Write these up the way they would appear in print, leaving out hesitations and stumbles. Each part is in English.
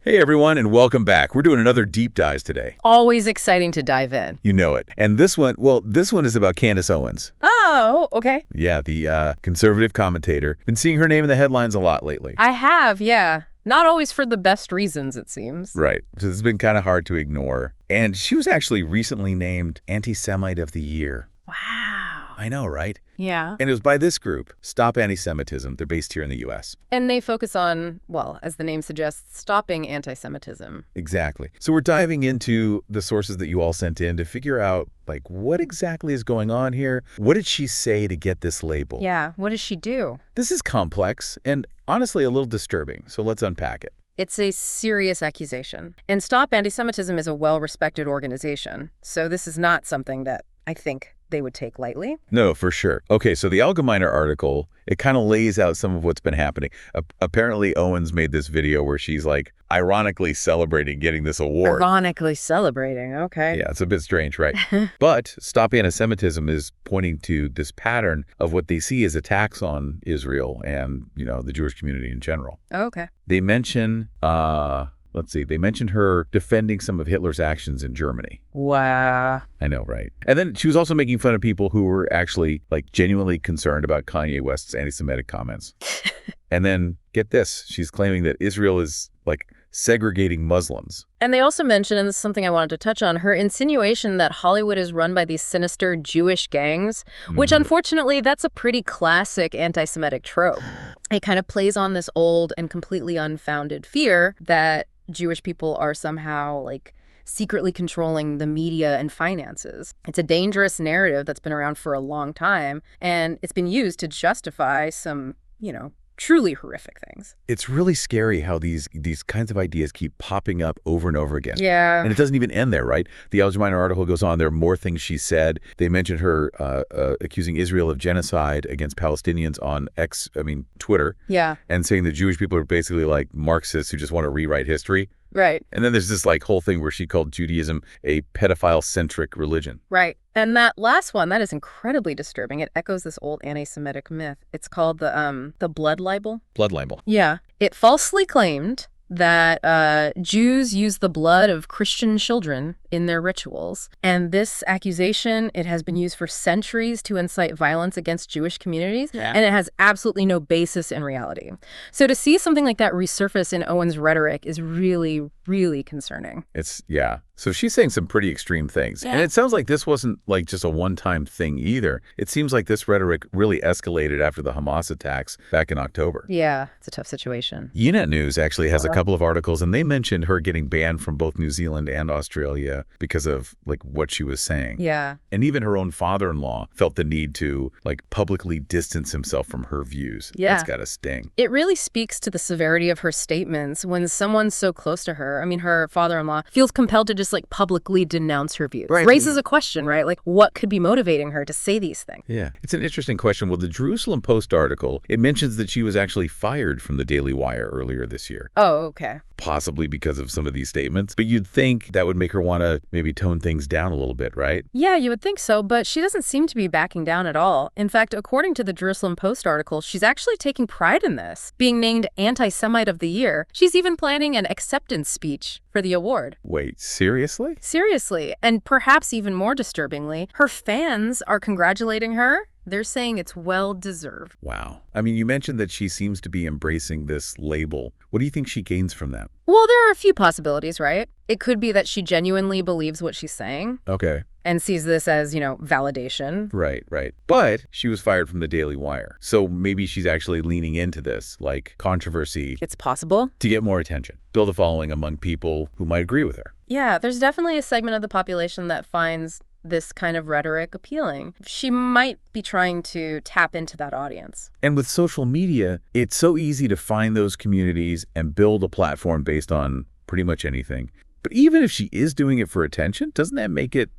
Hey everyone, and welcome back. We're doing another deep dive today. Always exciting to dive in. You know it. And this one is about Candace Owens. Oh, okay. Yeah, the conservative commentator. Been seeing her name in the headlines a lot lately. I have, yeah. Not always for the best reasons, it seems. Right. So it's been kind of hard to ignore. And she was actually recently named Antisemite of the Year. Wow. I know, right? Yeah. And it was by this group, Stop Antisemitism. They're based here in the U.S. And they focus on, well, as the name suggests, stopping anti-Semitism. Exactly. So we're diving into the sources that you all sent in to figure out, like, what exactly is going on here? What did she say to get this label? Yeah, what does she do? This is complex and honestly a little disturbing, so let's unpack it. It's a serious accusation. And Stop Anti-Semitism is a well-respected organization, so this is not something that I think they would take lightly. No, for sure. Okay, so the Allgemeiner article, it kind of lays out some of what's been happening. Apparently, Owens made this video where she's like ironically celebrating getting this award. Ironically celebrating, okay. Yeah, it's a bit strange, right? But Stop Antisemitism is pointing to this pattern of what they see as attacks on Israel and, the Jewish community in general. Okay. They mention, they mentioned her defending some of Hitler's actions in Germany. Wow. I know, right? And then she was also making fun of people who were actually, genuinely concerned about Kanye West's anti-Semitic comments. And then, get this, she's claiming that Israel is, segregating Muslims. And they also mentioned, and this is something I wanted to touch on, her insinuation that Hollywood is run by these sinister Jewish gangs, which unfortunately, that's a pretty classic anti-Semitic trope. It kind of plays on this old and completely unfounded fear that Jewish people are somehow, secretly controlling the media and finances. It's a dangerous narrative that's been around for a long time, and it's been used to justify some, truly horrific things. It's really scary how these kinds of ideas keep popping up over and over again. Yeah. And it doesn't even end there, right? The Allgemeiner article goes on. There are more things she said. They mentioned her accusing Israel of genocide against Palestinians on Twitter. Yeah. And saying that Jewish people are basically like Marxists who just want to rewrite history. Right. And then there's this whole thing where she called Judaism a pedophile-centric religion. Right. And that last one, that is incredibly disturbing. It echoes this old anti-Semitic myth. It's called the blood libel. Blood libel. Yeah. It falsely claimed that Jews use the blood of Christian children in their rituals. And this accusation, it has been used for centuries to incite violence against Jewish communities, and it has absolutely no basis in reality. So to see something like that resurface in Owens' rhetoric is really, really concerning. So she's saying some pretty extreme things. Yeah. And it sounds like this wasn't just a one-time thing either. It seems like this rhetoric really escalated after the Hamas attacks back in October. Yeah, it's a tough situation. Ynet News actually has a couple of articles, and they mentioned her getting banned from both New Zealand and Australia because of what she was saying. Yeah. And even her own father-in-law felt the need to publicly distance himself from her views. Yeah. That's gotta sting. It really speaks to the severity of her statements when someone so close to her, her father-in-law, feels compelled to just publicly denounce her views. Right. Raises a question, right? What could be motivating her to say these things? Yeah. It's an interesting question. Well, the Jerusalem Post article, it mentions that she was actually fired from the Daily Wire earlier this year. Oh, okay. Possibly because of some of these statements. But you'd think that would make her want to maybe tone things down a little bit, right? Yeah, you would think so, but she doesn't seem to be backing down at all. In fact, according to the Jerusalem Post article, she's actually taking pride in this, being named Anti-Semite of the Year. She's even planning an acceptance speech for the award. Wait, seriously? Seriously. And perhaps even more disturbingly, her fans are congratulating her. They're saying it's well-deserved. Wow. You mentioned that she seems to be embracing this label. What do you think she gains from that? Well, there are a few possibilities, right? It could be that she genuinely believes what she's saying. Okay. And sees this as, validation. Right. But she was fired from the Daily Wire. So maybe she's actually leaning into this, controversy. It's possible. To get more attention. Build a following among people who might agree with her. Yeah, there's definitely a segment of the population that finds this kind of rhetoric appealing. She might be trying to tap into that audience. And with social media, it's so easy to find those communities and build a platform based on pretty much anything. But even if she is doing it for attention, doesn't that make it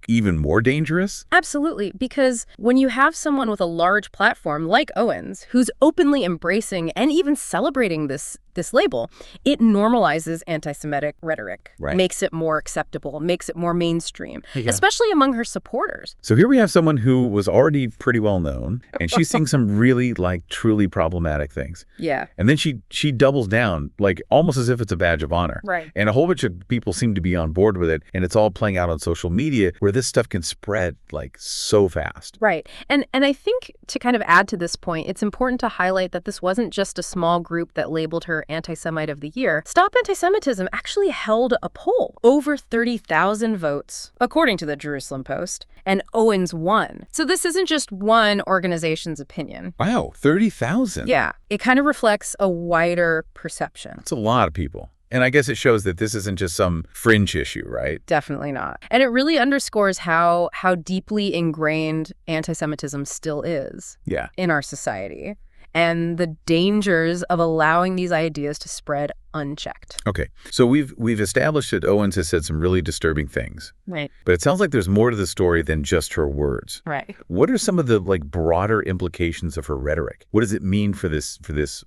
even more dangerous? Absolutely, because when you have someone with a large platform like Owens, who's openly embracing and even celebrating this this label, it normalizes anti-Semitic rhetoric, Right. makes it more acceptable, makes it more mainstream, Yeah. especially among her supporters. So here we have someone who was already pretty well known, and she's seeing some really, like, truly problematic things. Yeah. And then she doubles down, like, almost as if it's a badge of honor. Right. And a whole bunch of people seem to be on board with it, and it's all playing out on social media where this stuff can spread, like, so fast. Right. And I think to kind of add to this point, it's important to highlight that this wasn't just a small group that labeled her Anti-Semite of the Year. Stop Antisemitism actually held a poll. Over 30,000 votes, according to the Jerusalem Post, and Owens won. So this isn't just one organization's opinion. Wow, 30,000. Yeah. It kind of reflects a wider perception. That's a lot of people. And I guess it shows that this isn't just some fringe issue, right? Definitely not. And it really underscores how deeply ingrained anti-Semitism still is Yeah. in our society, and the dangers of allowing these ideas to spread unchecked. Okay, so we've established that Owens has said some really disturbing things, Right. but it sounds like there's more to the story than just her words. Right. What are some of the, like, broader implications of her rhetoric? What does it mean for this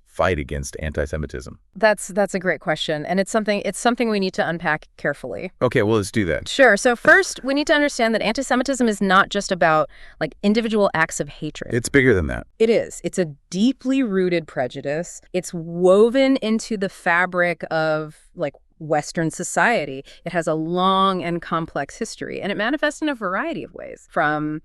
fight against anti-Semitism? That's a great question, and it's something we need to unpack carefully. Okay, well, let's do that. Sure. So first, we need to understand that anti-Semitism is not just about, like, individual acts of hatred. It's bigger than that. It is. It's a deeply rooted prejudice. It's woven into the fabric of, like, Western society. It has a long and complex history, and it manifests in a variety of ways, from,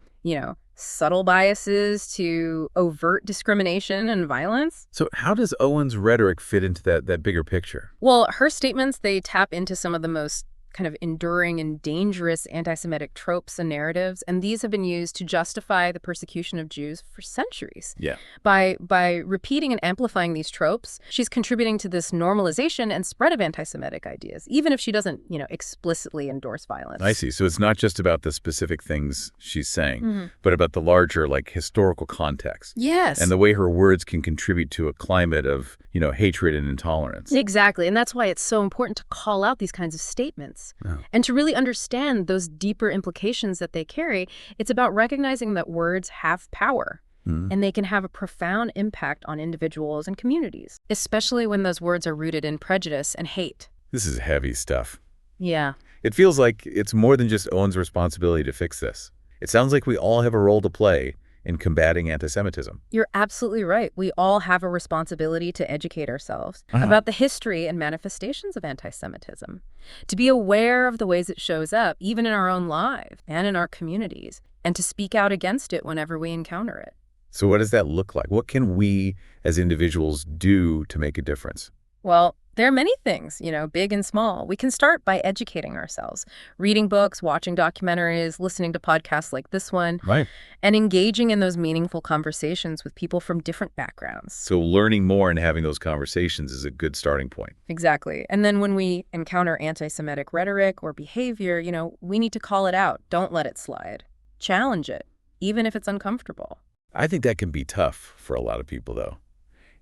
subtle biases to overt discrimination and violence. So how does Owens' rhetoric fit into that bigger picture? Well, her statements, they tap into some of the most kind of enduring and dangerous anti-Semitic tropes and narratives, and these have been used to justify the persecution of Jews for centuries. Yeah. By repeating and amplifying these tropes, she's contributing to this normalization and spread of anti-Semitic ideas, even if she doesn't, explicitly endorse violence. I see. So it's not just about the specific things she's saying, but about the larger, like, historical context. Yes. And the way her words can contribute to a climate of, hatred and intolerance. Exactly. And that's why it's so important to call out these kinds of statements. Oh. And to really understand those deeper implications that they carry, it's about recognizing that words have power. And they can have a profound impact on individuals and communities, especially when those words are rooted in prejudice and hate. This is heavy stuff. Yeah. It feels like it's more than just Owens' responsibility to fix this. It sounds like we all have a role to play in combating anti-Semitism. You're absolutely right. We all have a responsibility to educate ourselves about the history and manifestations of anti-Semitism, to be aware of the ways it shows up, even in our own lives and in our communities, and to speak out against it whenever we encounter it. So what does that look like? What can we as individuals do to make a difference? Well, there are many things, big and small. We can start by educating ourselves, reading books, watching documentaries, listening to podcasts like this one, Right. and engaging in those meaningful conversations with people from different backgrounds. So learning more and having those conversations is a good starting point. Exactly. And then when we encounter anti-Semitic rhetoric or behavior, we need to call it out. Don't let it slide. Challenge it, even if it's uncomfortable. I think that can be tough for a lot of people, though.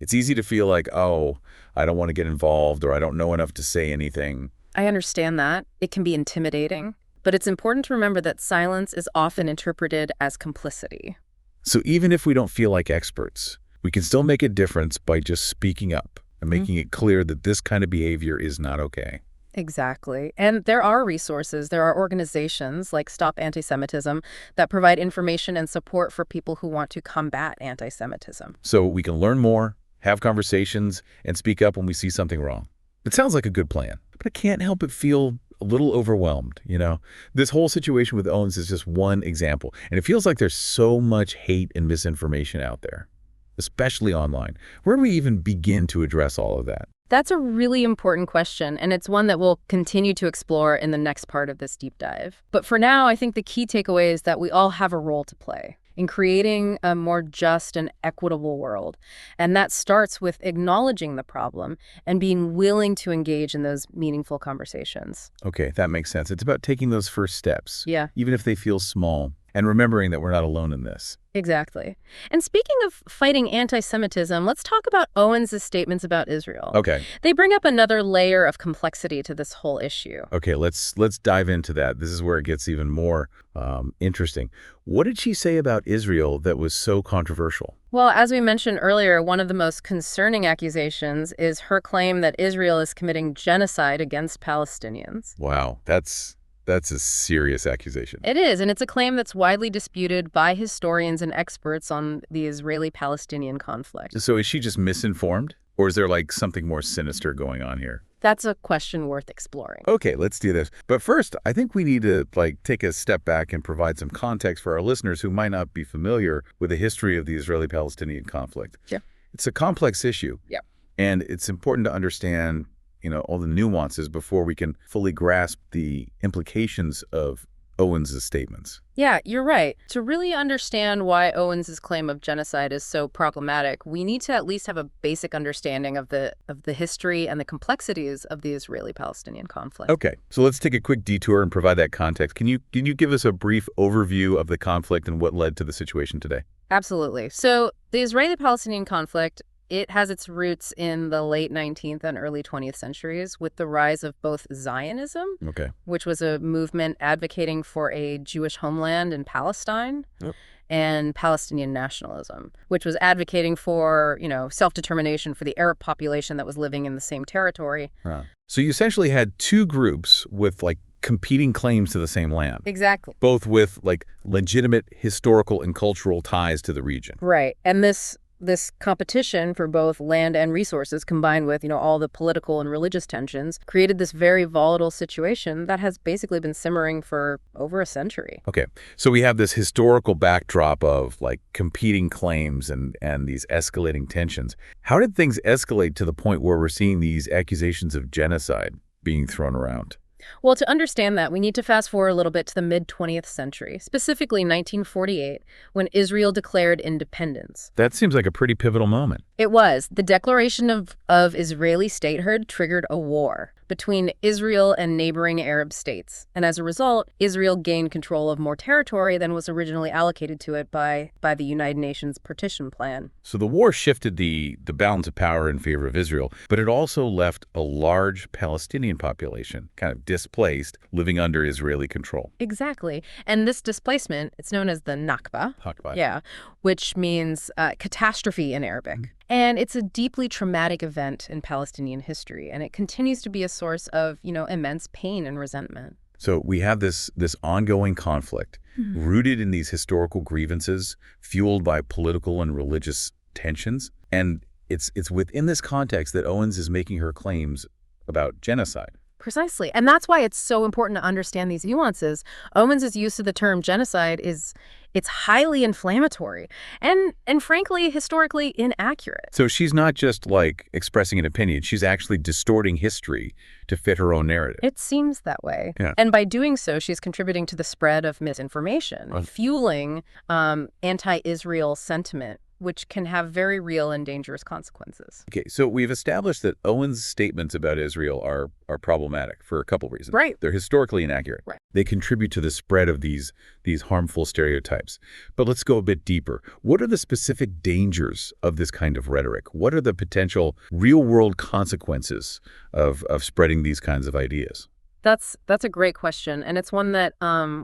It's easy to feel like, oh, I don't want to get involved, or I don't know enough to say anything. I understand that. It can be intimidating. But it's important to remember that silence is often interpreted as complicity. So even if we don't feel like experts, we can still make a difference by just speaking up and making it clear that this kind of behavior is not okay. Exactly. And there are resources, there are organizations like Stop Antisemitism that provide information and support for people who want to combat anti-Semitism. So we can learn more, have conversations, and speak up when we see something wrong. It sounds like a good plan, but I can't help but feel a little overwhelmed, This whole situation with Owens is just one example, and it feels like there's so much hate and misinformation out there, especially online. Where do we even begin to address all of that? That's a really important question, and it's one that we'll continue to explore in the next part of this deep dive. But for now, I think the key takeaway is that we all have a role to play in creating a more just and equitable world. And that starts with acknowledging the problem and being willing to engage in those meaningful conversations. Okay, that makes sense. It's about taking those first steps, Yeah. even if they feel small. And remembering that we're not alone in this. Exactly. And speaking of fighting anti-Semitism, let's talk about Owens' statements about Israel. Okay. They bring up another layer of complexity to this whole issue. Okay, let's dive into that. This is where it gets even more interesting. What did she say about Israel that was so controversial? Well, as we mentioned earlier, one of the most concerning accusations is her claim that Israel is committing genocide against Palestinians. Wow, that's a serious accusation. It is, and it's a claim that's widely disputed by historians and experts on the Israeli-Palestinian conflict. So is she just misinformed? Or is there like something more sinister going on here? That's a question worth exploring. Okay, let's do this. But first, I think we need to take a step back and provide some context for our listeners who might not be familiar with the history of the Israeli-Palestinian conflict. Sure. It's a complex issue. Yeah. And it's important to understand, all the nuances before we can fully grasp the implications of Owens' statements. Yeah, you're right. To really understand why Owens' claim of genocide is so problematic, we need to at least have a basic understanding of the history and the complexities of the Israeli-Palestinian conflict. Okay, so let's take a quick detour and provide that context. Can you give us a brief overview of the conflict and what led to the situation today? Absolutely. So the Israeli-Palestinian conflict, it has its roots in the late 19th and early 20th centuries with the rise of both Zionism, Okay. which was a movement advocating for a Jewish homeland in Palestine, Yep. and Palestinian nationalism, which was advocating for, self-determination for the Arab population that was living in the same territory. So you essentially had two groups with competing claims to the same land. Exactly. Both with legitimate historical and cultural ties to the region. Right. And this competition for both land and resources, combined with, all the political and religious tensions, created this very volatile situation that has basically been simmering for over a century. Okay, so we have this historical backdrop of competing claims and these escalating tensions. How did things escalate to the point where we're seeing these accusations of genocide being thrown around? Well, to understand that, we need to fast forward a little bit to the mid-20th century, specifically 1948, when Israel declared independence. That seems like a pretty pivotal moment. It was. The declaration of Israeli statehood triggered a war between Israel and neighboring Arab states. And as a result, Israel gained control of more territory than was originally allocated to it by the United Nations partition plan. So the war shifted the balance of power in favor of Israel, but it also left a large Palestinian population kind of displaced, living under Israeli control. Exactly. And this displacement, it's known as the Nakba. Nakba. Yeah, which means catastrophe in Arabic. And it's a deeply traumatic event in Palestinian history, and it continues to be a source of, immense pain and resentment. So we have this ongoing conflict rooted in these historical grievances, fueled by political and religious tensions. And it's within this context that Owens is making her claims about genocide. Precisely. And that's why it's so important to understand these nuances. Owens' use of the term genocide it's highly inflammatory and frankly, historically inaccurate. So she's not just expressing an opinion. She's actually distorting history to fit her own narrative. It seems that way. Yeah. And by doing so, she's contributing to the spread of misinformation, fueling anti-Israel sentiment, which can have very real and dangerous consequences. Okay, so we've established that Owens' statements about Israel are problematic for a couple reasons. Right. They're historically inaccurate. Right. They contribute to the spread of these harmful stereotypes. But let's go a bit deeper. What are the specific dangers of this kind of rhetoric? What are the potential real-world consequences of spreading these kinds of ideas? That's a great question, and it's one that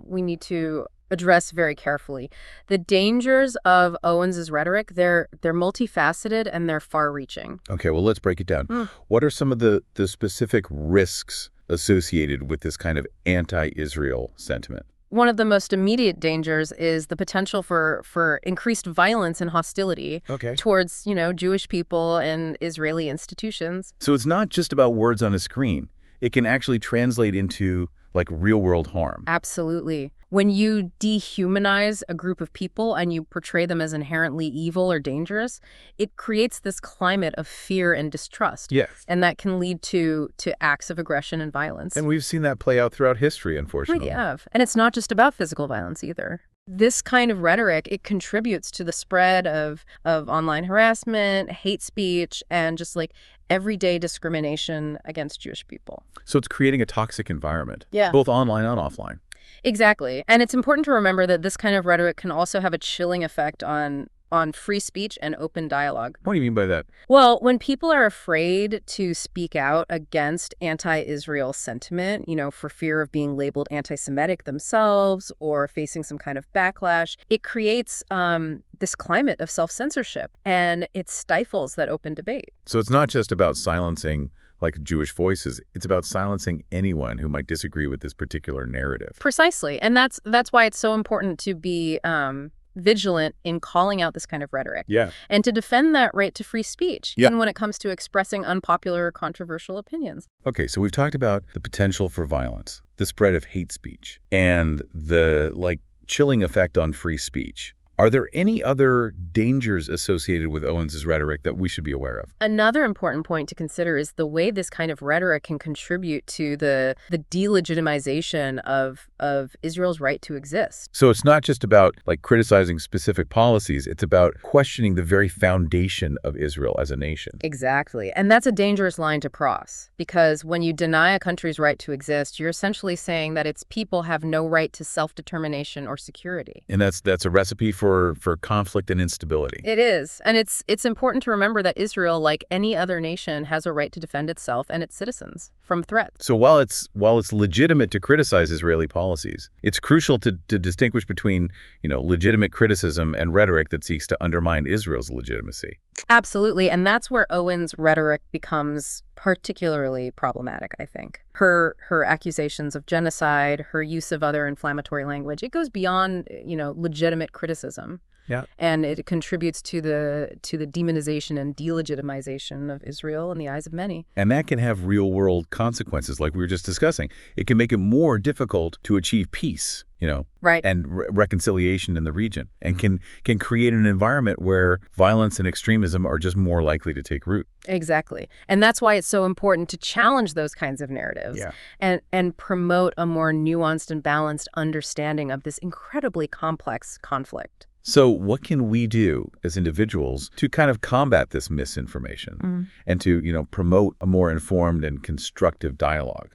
we need to address very carefully. The dangers of Owens' rhetoric, they're multifaceted and they're far-reaching. Okay, well, let's break it down. What are some of the specific risks associated with this kind of anti-Israel sentiment? One of the most immediate dangers is the potential for increased violence and hostility towards, Jewish people and Israeli institutions. So it's not just about words on a screen. It can actually translate into real-world harm. Absolutely. When you dehumanize a group of people and you portray them as inherently evil or dangerous, it creates this climate of fear and distrust. Yes. And that can lead to acts of aggression and violence. And we've seen that play out throughout history, unfortunately. We have. And it's not just about physical violence either. This kind of rhetoric, it contributes to the spread of online harassment, hate speech, and just everyday discrimination against Jewish people. So it's creating a toxic environment, Yeah. both online and offline. Exactly. And it's important to remember that this kind of rhetoric can also have a chilling effect on free speech and open dialogue. What do you mean by that? Well, when people are afraid to speak out against anti-Israel sentiment, for fear of being labeled anti-Semitic themselves or facing some kind of backlash, it creates this climate of self-censorship, and it stifles that open debate. So it's not just about silencing like Jewish voices, it's about silencing anyone who might disagree with this particular narrative. Precisely. And that's why it's so important to be vigilant in calling out this kind of rhetoric. Yeah. And to defend that right to free speech, Yeah. even when it comes to expressing unpopular or controversial opinions. Okay, so we've talked about the potential for violence, the spread of hate speech, and the chilling effect on free speech. Are there any other dangers associated with Owens's rhetoric that we should be aware of? Another important point to consider is the way this kind of rhetoric can contribute to the delegitimization of Israel's right to exist. So it's not just about criticizing specific policies, it's about questioning the very foundation of Israel as a nation. Exactly. And that's a dangerous line to cross, because when you deny a country's right to exist, you're essentially saying that its people have no right to self-determination or security. And that's a recipe for conflict and instability. It is. And it's important to remember that Israel, like any other nation, has a right to defend itself and its citizens from threats. So while it's legitimate to criticize Israeli policies, it's crucial to distinguish between, legitimate criticism and rhetoric that seeks to undermine Israel's legitimacy. Absolutely. And that's where Owens' rhetoric becomes particularly problematic, I think. Her accusations of genocide, her use of other inflammatory language, it goes beyond, legitimate criticism. Yeah. And it contributes to the demonization and delegitimization of Israel in the eyes of many. And that can have real-world consequences, like we were just discussing. It can make it more difficult to achieve peace, right, and reconciliation in the region, and can create an environment where violence and extremism are just more likely to take root. Exactly. And that's why it's so important to challenge those kinds of narratives, and promote a more nuanced and balanced understanding of this incredibly complex conflict. So what can we do as individuals to kind of combat this misinformation and to, promote a more informed and constructive dialogue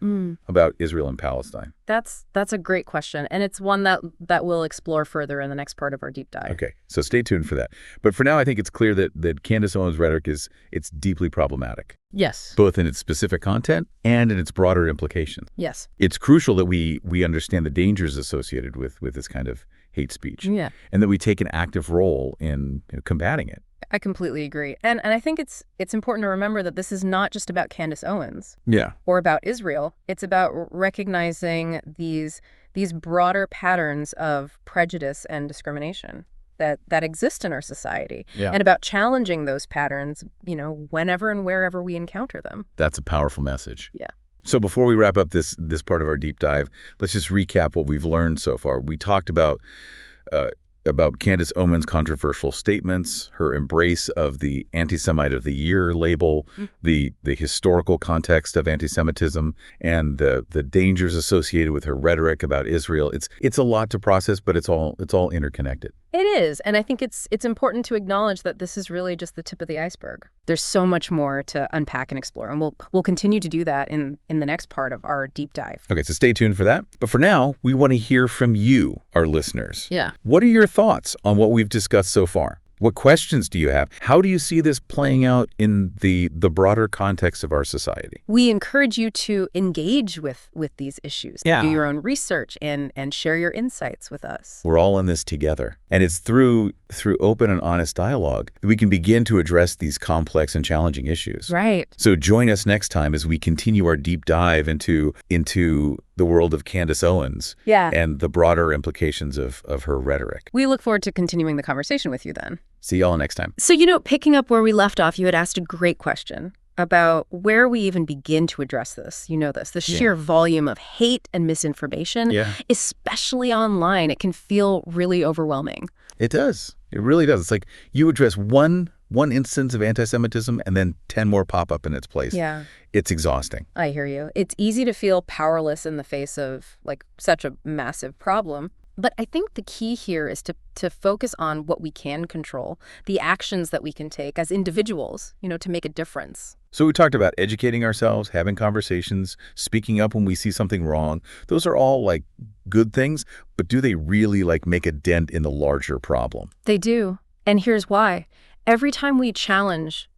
about Israel and Palestine? That's a great question, and it's one that we'll explore further in the next part of our deep dive. Okay, so stay tuned for that. But for now, I think it's clear that Candace Owens' rhetoric it's deeply problematic. Yes. Both in its specific content and in its broader implications. Yes. It's crucial that we understand the dangers associated with this kind of hate speech. Yeah. And that we take an active role in combating it. I completely agree. And I think it's important to remember that this is not just about Candace Owens. Yeah. Or about Israel. It's about recognizing these broader patterns of prejudice and discrimination that exist in our society, and about challenging those patterns, whenever and wherever we encounter them. That's a powerful message. Yeah. So before we wrap up this part of our deep dive, let's just recap what we've learned so far. We talked about Candace Owens' controversial statements, her embrace of the Antisemite of the Year label, the historical context of anti-Semitism, and the dangers associated with her rhetoric about Israel. It's a lot to process, but it's all interconnected. It is, and I think it's important to acknowledge that this is really just the tip of the iceberg. There's so much more to unpack and explore, and we'll continue to do that in the next part of our deep dive. Okay, so stay tuned for that. But for now, we want to hear from you, our listeners. Yeah. What are your thoughts on what we've discussed so far? What questions do you have? How do you see this playing out in the broader context of our society? We encourage you to engage with these issues. Yeah. Do your own research and share your insights with us. We're all in this together. And it's through open and honest dialogue that we can begin to address these complex and challenging issues. Right. So join us next time as we continue our deep dive into the world of Candace Owens and the broader implications of her rhetoric. We look forward to continuing the conversation with you then. See y'all next time. So, picking up where we left off, you had asked a great question about where we even begin to address this. The sheer volume of hate and misinformation, especially online, it can feel really overwhelming. It does. It really does. It's like you address one instance of anti-Semitism and then 10 more pop up in its place. Yeah. It's exhausting. I hear you. It's easy to feel powerless in the face of such a massive problem. But I think the key here is to focus on what we can control, the actions that we can take as individuals, to make a difference. So we talked about educating ourselves, having conversations, speaking up when we see something wrong. Those are all good things, but do they really like make a dent in the larger problem? They do. And here's why. Every time we challenge,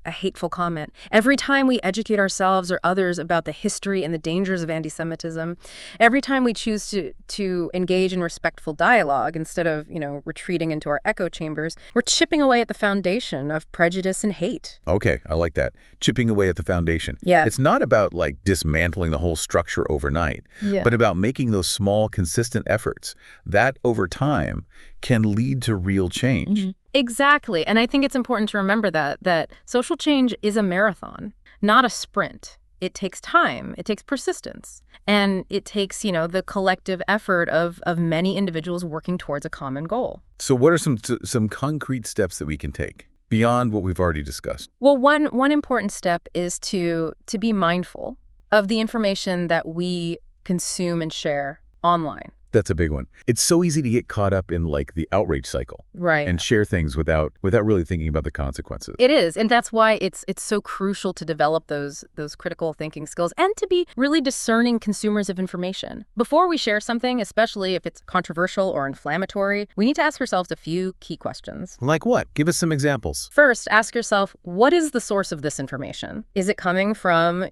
a hateful comment, every time we educate ourselves or others about the history and the dangers of anti-Semitism, every time we choose to engage in respectful dialogue instead of, retreating into our echo chambers, we're chipping away at the foundation of prejudice and hate. Okay, I like that. Chipping away at the foundation. Yeah. It's not about like dismantling the whole structure overnight, but about making those small, consistent efforts that over time can lead to real change. Mm-hmm. Exactly. And I think it's important to remember that social change is a marathon, not a sprint. It takes time, it takes persistence, and it takes, the collective effort of many individuals working towards a common goal. So what are some concrete steps that we can take beyond what we've already discussed? Well, one important step is to be mindful of the information that we consume and share online. That's a big one. It's so easy to get caught up in like the outrage cycle. Right. And share things without really thinking about the consequences. It is. And that's why it's so crucial to develop those critical thinking skills and to be really discerning consumers of information. Before we share something, especially if it's controversial or inflammatory, we need to ask ourselves a few key questions. Like what? Give us some examples. First, ask yourself, what is the source of this information? Is it coming from,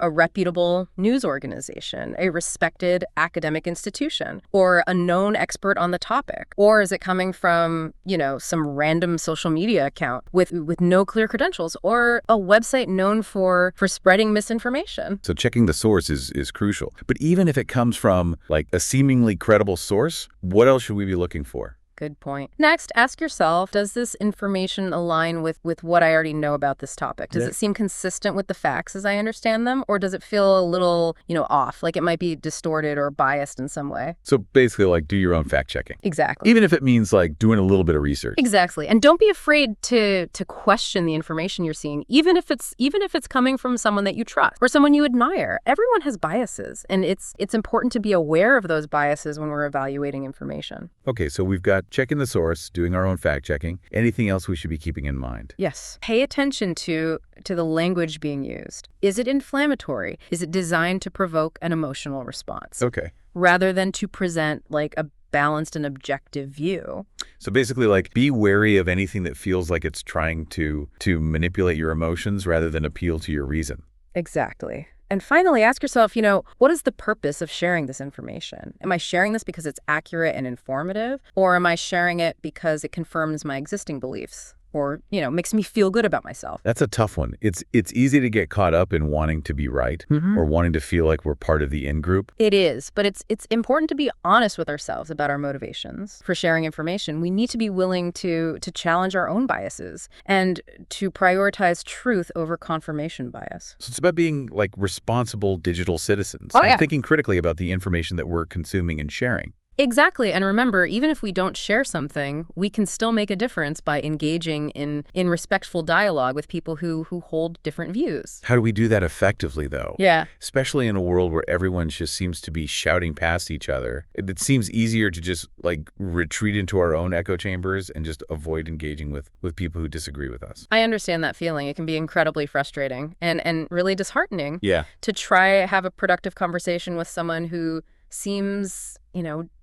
a reputable news organization, a respected academic institution, or a known expert on the topic? Or is it coming from, some random social media account with no clear credentials, or a website known for spreading misinformation? So checking the source is crucial. But even if it comes from like a seemingly credible source, what else should we be looking for? Good point. Next, ask yourself, does this information align with what I already know about this topic? Does it seem consistent with the facts as I understand them? Or does it feel a little, off, like it might be distorted or biased in some way? So basically, like, do your own fact checking. Exactly. Even if it means like doing a little bit of research. Exactly. And don't be afraid to question the information you're seeing, even if it's coming from someone that you trust or someone you admire. Everyone has biases, and it's important to be aware of those biases when we're evaluating information. Okay, so we've got checking the source, doing our own fact-checking. Anything else we should be keeping in mind? Yes. Pay attention to the language being used. Is it inflammatory? Is it designed to provoke an emotional response? Okay. Rather than to present like a balanced and objective view. So basically, like, be wary of anything that feels like it's trying to manipulate your emotions rather than appeal to your reason. Exactly. And finally, ask yourself, what is the purpose of sharing this information? Am I sharing this because it's accurate and informative? Or am I sharing it because it confirms my existing beliefs? Or, makes me feel good about myself? That's a tough one. It's easy to get caught up in wanting to be right or wanting to feel like we're part of the in-group. It is, but it's important to be honest with ourselves about our motivations for sharing information. We need to be willing to challenge our own biases and to prioritize truth over confirmation bias. So it's about being like responsible digital citizens Oh, yeah. and thinking critically about the information that we're consuming and sharing. Exactly. And remember, even if we don't share something, we can still make a difference by engaging in respectful dialogue with people who hold different views. How do we do that effectively, though? Yeah. Especially in a world where everyone just seems to be shouting past each other. It seems easier to just like retreat into our own echo chambers and just avoid engaging with people who disagree with us. I understand that feeling. It can be incredibly frustrating and really disheartening. Yeah. To try have a productive conversation with someone who seems,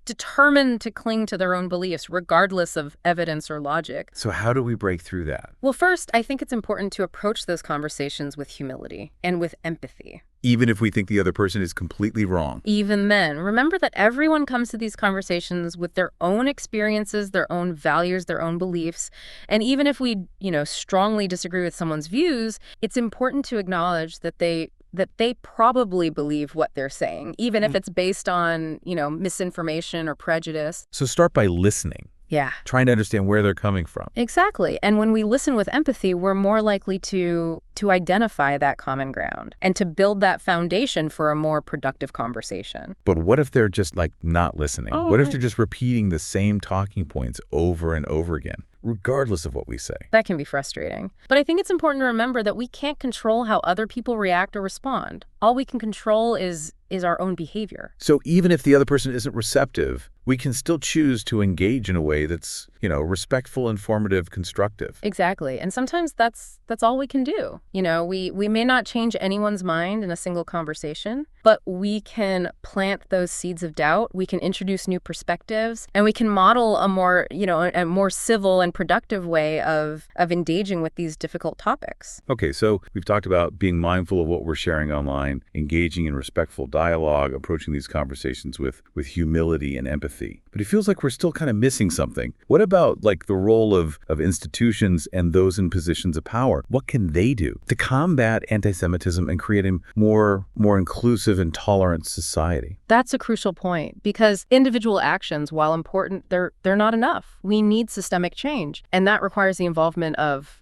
determined to cling to their own beliefs, regardless of evidence or logic. So how do we break through that? Well, first, I think it's important to approach those conversations with humility and with empathy. Even if we think the other person is completely wrong. Even then, remember that everyone comes to these conversations with their own experiences, their own values, their own beliefs. And even if we, strongly disagree with someone's views, it's important to acknowledge that they probably believe what they're saying, even if it's based on, misinformation or prejudice. So start by listening. Yeah. Trying to understand where they're coming from. Exactly. And when we listen with empathy, we're more likely to identify that common ground and to build that foundation for a more productive conversation. But what if they're just like not listening? Oh, what if they're just repeating the same talking points over and over again, regardless of what we say? That can be frustrating. But I think it's important to remember that we can't control how other people react or respond. All we can control is our own behavior. So even if the other person isn't receptive, we can still choose to engage in a way that's, respectful, informative, constructive. Exactly. And sometimes that's all we can do. We may not change anyone's mind in a single conversation, but we can plant those seeds of doubt. We can introduce new perspectives, and we can model a more civil and productive way of engaging with these difficult topics. Okay, so we've talked about being mindful of what we're sharing online, engaging in respectful dialogue, approaching these conversations with humility and empathy. But it feels like we're still kind of missing something. What about the role of institutions and those in positions of power? What can they do to combat anti-Semitism and create a more inclusive and tolerant society? That's a crucial point, because individual actions, while important, they're not enough. We need systemic change, and that requires the involvement of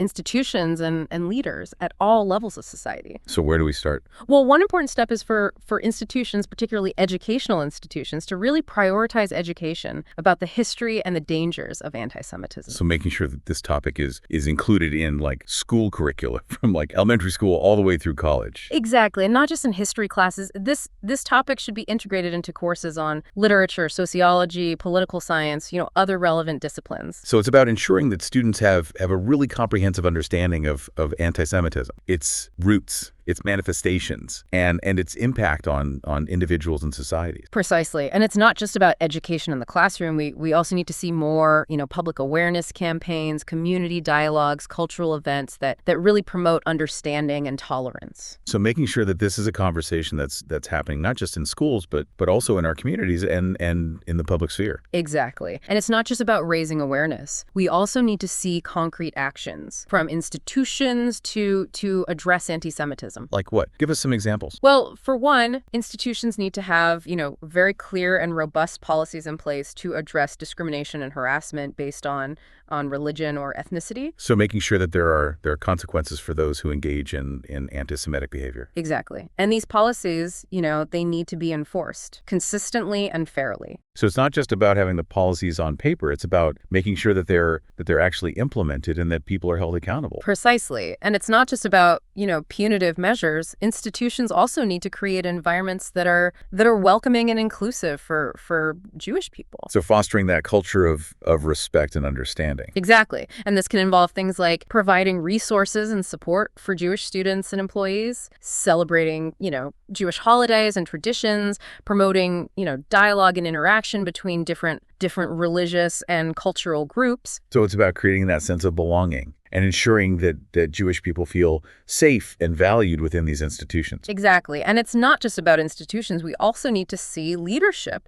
institutions and leaders at all levels of society. So where do we start? Well, one important step is for institutions, particularly educational institutions, to really prioritize education about the history and the dangers of anti-Semitism. So making sure that this topic is included in school curricula from elementary school all the way through college. Exactly, and not just in history classes. This topic should be integrated into courses on literature, sociology, political science, other relevant disciplines. So it's about ensuring that students have a really comprehensive understanding of anti-Semitism, its roots, its manifestations, and its impact on individuals and societies. Precisely. And it's not just about education in the classroom. We also need to see more, public awareness campaigns, community dialogues, cultural events that really promote understanding and tolerance. So making sure that this is a conversation that's happening not just in schools, but also in our communities and in the public sphere. Exactly. And it's not just about raising awareness. We also need to see concrete actions from institutions to address anti-Semitism. Like what? Give us some examples. Well, for one, institutions need to have, very clear and robust policies in place to address discrimination and harassment based on religion or ethnicity. So making sure that there are consequences for those who engage in anti-Semitic behavior. Exactly. And these policies, they need to be enforced consistently and fairly. So it's not just about having the policies on paper. It's about making sure that they're actually implemented and that people are held accountable. Precisely. And it's not just about, punitive measures. Institutions also need to create environments that are welcoming and inclusive for Jewish people. So fostering that culture of respect and understanding. Exactly. And this can involve things like providing resources and support for Jewish students and employees, celebrating, Jewish holidays and traditions, promoting, dialogue and interaction between different religious and cultural groups. So it's about creating that sense of belonging and ensuring that Jewish people feel safe and valued within these institutions. Exactly. And it's not just about institutions. We also need to see leadership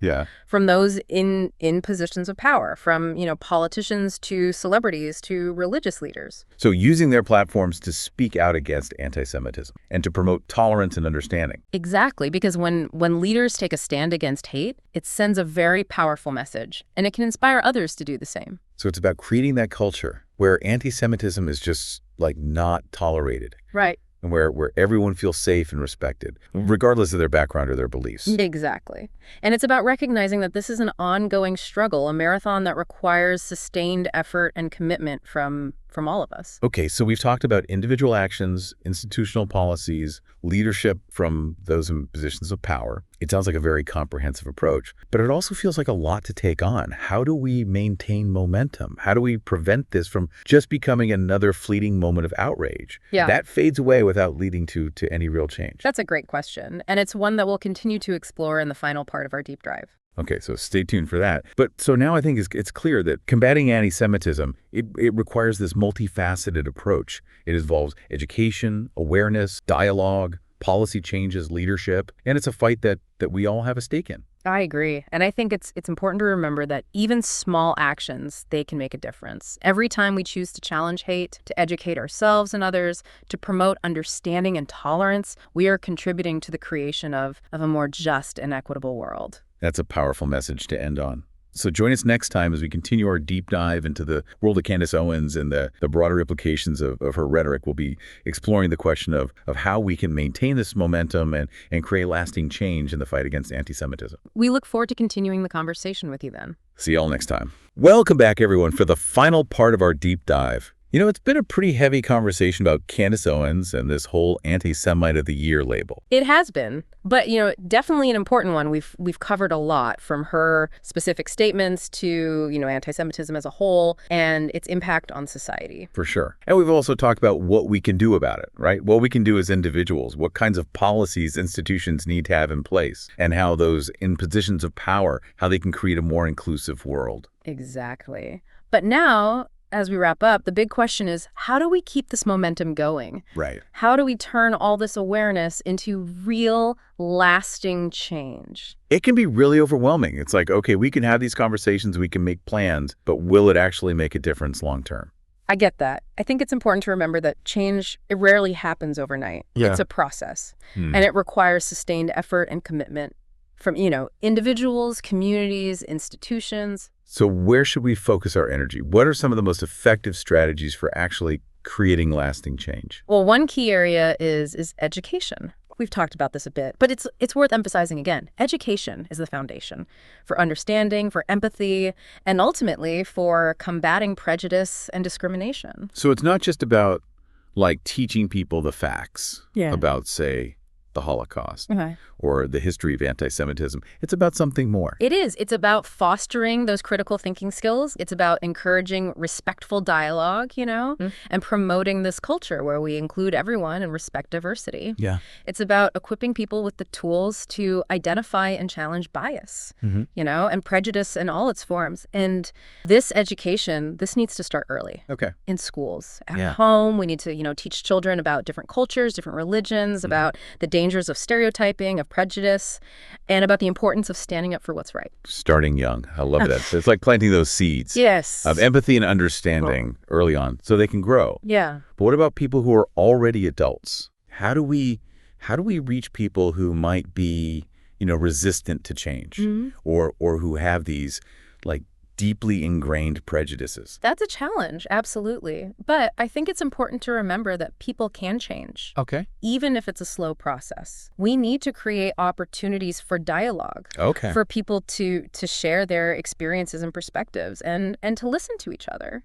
from those in positions of power, from, politicians to celebrities to religious leaders. So using their platforms to speak out against anti-Semitism and to promote tolerance and understanding. Exactly. Because when leaders take a stand against hate, it sends a very powerful message, and it can inspire others to do the same. So it's about creating that culture where anti-Semitism is just not tolerated. Right. And where everyone feels safe and respected, regardless of their background or their beliefs. Exactly. And it's about recognizing that this is an ongoing struggle, a marathon that requires sustained effort and commitment from all of us. Okay, so we've talked about individual actions, institutional policies, leadership from those in positions of power. It sounds like a very comprehensive approach, but it also feels like a lot to take on. How do we maintain momentum? How do we prevent this from just becoming another fleeting moment of outrage? Yeah. That fades away without leading to any real change. That's a great question, and it's one that we'll continue to explore in the final part of our deep dive. Okay, so stay tuned for that. But so now I think it's clear that combating anti-Semitism, it requires this multifaceted approach. It involves education, awareness, dialogue, policy changes, leadership, and it's a fight that we all have a stake in. I agree. And I think it's important to remember that even small actions, they can make a difference. Every time we choose to challenge hate, to educate ourselves and others, to promote understanding and tolerance, we are contributing to the creation of a more just and equitable world. That's a powerful message to end on. So join us next time as we continue our deep dive into the world of Candace Owens and the broader implications of her rhetoric. We'll be exploring the question of how we can maintain this momentum and create lasting change in the fight against anti-Semitism. We look forward to continuing the conversation with you then. See y'all next time. Welcome back, everyone, for the final part of our deep dive. It's been a pretty heavy conversation about Candace Owens and this whole Anti-Semite of the Year label. It has been, but definitely an important one. We've covered a lot, from her specific statements to anti-Semitism as a whole and its impact on society. For sure. And we've also talked about what we can do about it, right? What we can do as individuals, what kinds of policies institutions need to have in place, and how those in positions of power, how they can create a more inclusive world. Exactly. But now, as we wrap up, the big question is, how do we keep this momentum going? Right. How do we turn all this awareness into real, lasting change? It can be really overwhelming. It's like, okay, we can have these conversations, we can make plans, but will it actually make a difference long term? I get that. I think it's important to remember that change, it rarely happens overnight. Yeah. It's a process, and it requires sustained effort and commitment from, individuals, communities, institutions. So where should we focus our energy? What are some of the most effective strategies for actually creating lasting change? Well, one key area is education. We've talked about this a bit, but it's worth emphasizing again. Education is the foundation for understanding, for empathy, and ultimately for combating prejudice and discrimination. So it's not just about teaching people the facts about, say, the Holocaust or the history of anti-Semitism. It's about something more. It is. It's about fostering those critical thinking skills. It's about encouraging respectful dialogue, and promoting this culture where we include everyone and respect diversity. Yeah. It's about equipping people with the tools to identify and challenge bias, and prejudice in all its forms. And this education, this needs to start early. Okay. In schools. At home, we need to, teach children about different cultures, different religions, about the dangers of stereotyping, of prejudice, and about the importance of standing up for what's right. Starting young. I love that. So it's like planting those seeds of empathy and understanding early on so they can grow. Yeah. But what about people who are already adults? How do we reach people who might be, resistant to change or who have these deeply ingrained prejudices? That's a challenge, absolutely. But I think it's important to remember that people can change. Okay. Even if it's a slow process. We need to create opportunities for dialogue. Okay. For people to share their experiences and perspectives and to listen to each other.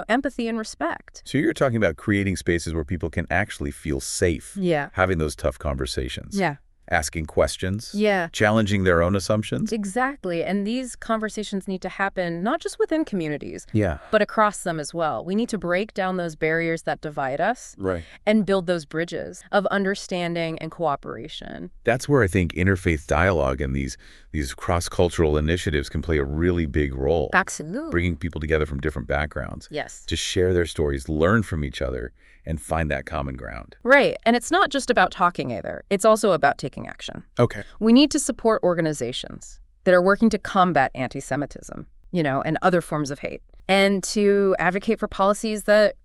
Empathy and respect. So you're talking about creating spaces where people can actually feel safe. Yeah. Having those tough conversations. Yeah. Asking questions. Yeah. Challenging their own assumptions. Exactly. And these conversations need to happen not just within communities, Yeah. but across them as well. We need to break down those barriers that divide us Right. and build those bridges of understanding and cooperation. That's where I think interfaith dialogue and these cross-cultural initiatives can play a really big role. Absolutely. Bringing people together from different backgrounds. Yes. To share their stories, learn from each other, and find that common ground. Right. And it's not just about talking either. It's also about taking action. Okay. We need to support organizations that are working to combat anti-Semitism, and other forms of hate, and to advocate for policies that,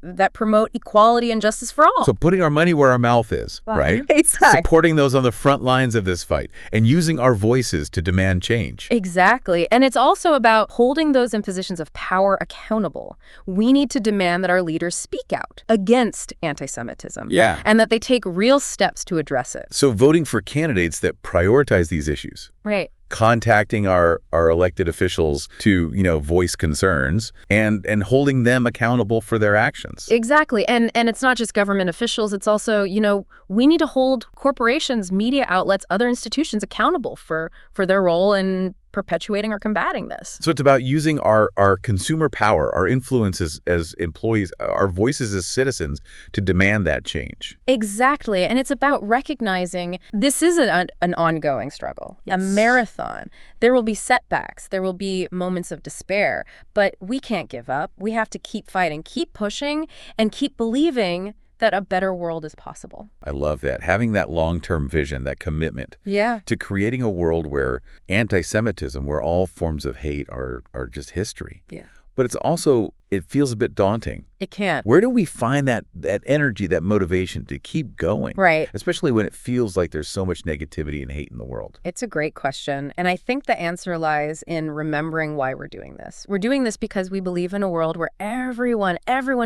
that promote equality and justice for all. So putting our money where our mouth is, right? Exactly. Supporting those on the front lines of this fight and using our voices to demand change. Exactly. And it's also about holding those in positions of power accountable. We need to demand that our leaders speak out against anti-Semitism. Yeah. And that they take real steps to address it. So voting for candidates that prioritize these issues. Right. Contacting our elected officials to, voice concerns and holding them accountable for their actions. Exactly. And it's not just government officials. It's also, we need to hold corporations, media outlets, other institutions accountable for their role in perpetuating or combating this. So it's about using our consumer power, our influence as employees, our voices as citizens to demand that change. Exactly. And it's about recognizing this is an ongoing struggle, a marathon. There will be setbacks. There will be moments of despair. But we can't give up. We have to keep fighting, keep pushing, and keep believing that a better world is possible. I love that. Having that long-term vision, that commitment to creating a world where anti-Semitism, where all forms of hate are just history. Yeah. But it's also, it feels a bit daunting. It can. Where do we find that energy, that motivation to keep going? Right. Especially when it feels like there's so much negativity and hate in the world. It's a great question. And I think the answer lies in remembering why we're doing this. We're doing this because we believe in a world where everyone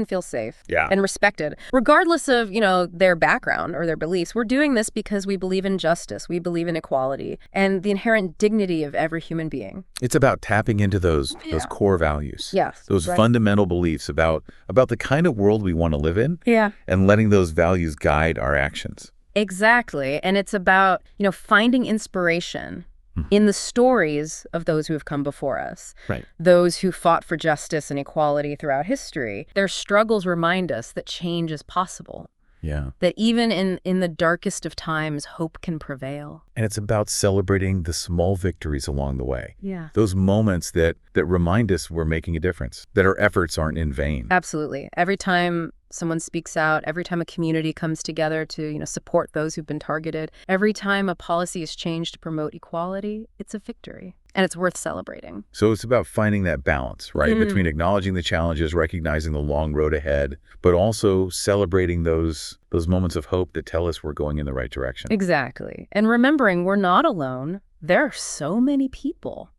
feels safe and respected, regardless of, their background or their beliefs. We're doing this because we believe in justice. We believe in equality and the inherent dignity of every human being. It's about tapping into those core values. Yes. Those fundamental fundamental beliefs about the kind of world we want to live in. Yeah. And letting those values guide our actions. Exactly. And it's about, finding inspiration in the stories of those who have come before us. Right. Those who fought for justice and equality throughout history. Their struggles remind us that change is possible. Yeah. That even in the darkest of times, hope can prevail. And it's about celebrating the small victories along the way. Yeah. Those moments that remind us we're making a difference, that our efforts aren't in vain. Absolutely. Every time someone speaks out, every time a community comes together to, support those who've been targeted, every time a policy is changed to promote equality, it's a victory. And it's worth celebrating. So it's about finding that balance, right? Between acknowledging the challenges, recognizing the long road ahead, but also celebrating those moments of hope that tell us we're going in the right direction. Exactly. And remembering we're not alone. There are so many people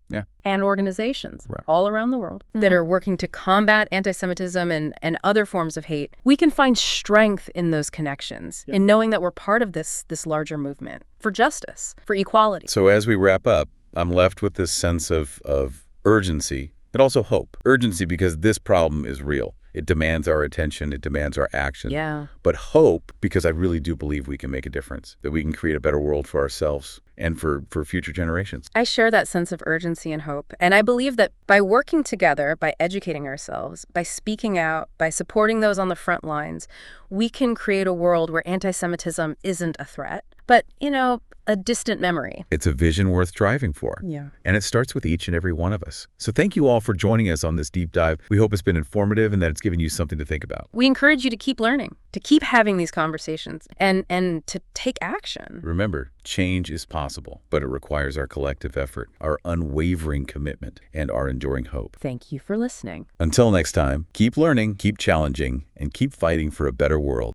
and organizations all around the world that are working to combat anti-Semitism and other forms of hate. We can find strength in those connections, in knowing that we're part of this larger movement for justice, for equality. So as we wrap up, I'm left with this sense of urgency, but also hope. Urgency because this problem is real. It demands our attention. It demands our action. Yeah. But hope because I really do believe we can make a difference, that we can create a better world for ourselves and for future generations. I share that sense of urgency and hope. And I believe that by working together, by educating ourselves, by speaking out, by supporting those on the front lines, we can create a world where anti-Semitism isn't a threat, but, a distant memory. It's a vision worth striving for. Yeah. And it starts with each and every one of us. So thank you all for joining us on this deep dive. We hope it's been informative and that it's given you something to think about. We encourage you to keep learning, to keep having these conversations, and to take action. Remember, change is possible, but it requires our collective effort, our unwavering commitment, and our enduring hope. Thank you for listening. Until next time, keep learning, keep challenging, and keep fighting for a better world.